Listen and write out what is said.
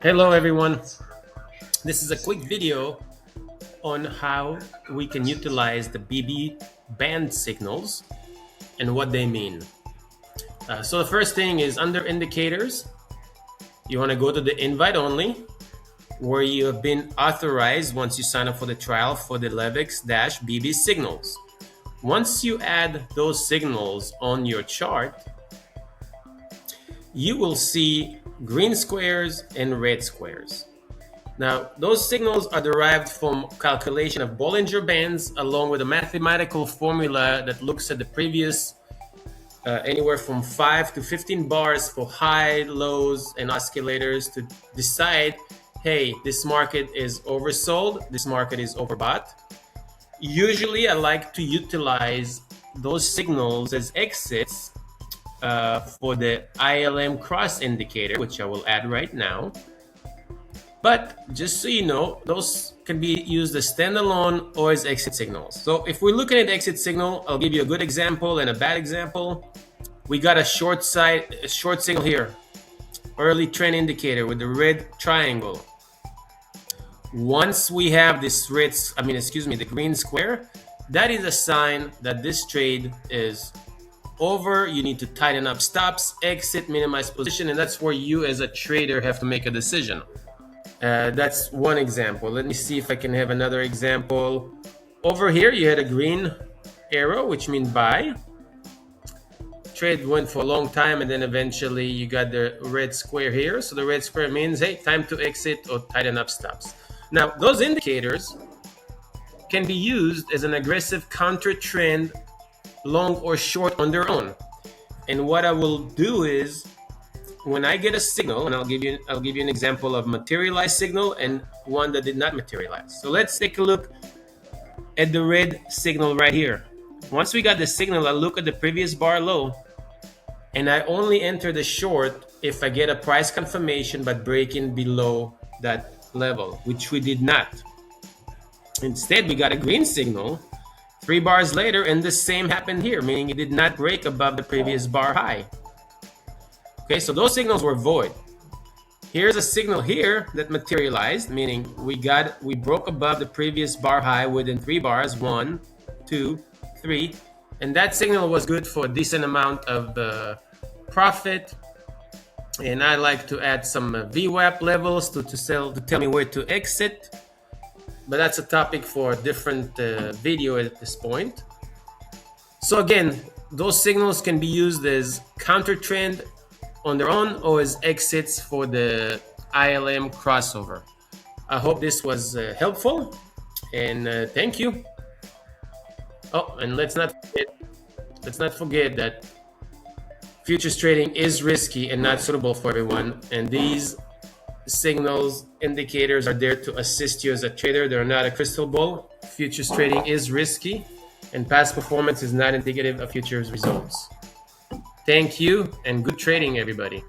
Hello everyone, this is a quick video on how we can utilize the BB band signals and what they mean. So the first thing is under indicators, you want to go to the invite only where you have been authorized once you sign up for the trial for the Levix-BB signals. Once you add those signals on your chart, you will see green squares and red squares. Now, those signals are derived from calculation of Bollinger Bands along with a mathematical formula that looks at the previous anywhere from 5 to 15 bars for high, lows, and oscillators to decide, hey, this market is oversold, this market is overbought. Usually, I like to utilize those signals as exits for the ILM cross indicator, which I will add right now. But just so you know, those can be used as standalone or as exit signals. So if we're looking at exit signal, I'll give you a good example and a bad example. We got a short signal here, early trend indicator with the red triangle. Once we have this the green square, that is a sign that this trade is over. You need to tighten up stops, exit, minimize position, and that's where you as a trader have to make a decision. That's one example. Let me see if I can have another example. Over here, you had a green arrow, which means buy. Trade went for a long time, and then eventually you got the red square here. So the red square means, hey, time to exit or tighten up stops. Now, those indicators can be used as an aggressive counter trend, long or short on their own. And what I will do is, when I get a signal, and I'll give you an example of materialized signal and one that did not materialize. So let's take a look at the red signal right here. Once we got the signal, I look at the previous bar low, and I only enter the short if I get a price confirmation but breaking below that level, which we did not. Instead, we got a green signal 3 bars later, and the same happened here, meaning it did not break above the previous bar high. Okay, so those signals were void. Here's a signal here that materialized, meaning we broke above the previous bar high within 3 bars, 1, 2, 3, and that signal was good for a decent amount of profit. And I like to add some VWAP levels to tell me where to exit, but that's a topic for a different video at this point. So again, those signals can be used as counter trend on their own or as exits for the ILM crossover. I hope this was helpful, and thank you. Oh, and let's not forget that futures trading is risky and not suitable for everyone, and these signals, indicators are there to assist you as a trader. They're not a crystal ball. Futures trading is risky, and past performance is not indicative of futures results. Thank you, and good trading, everybody.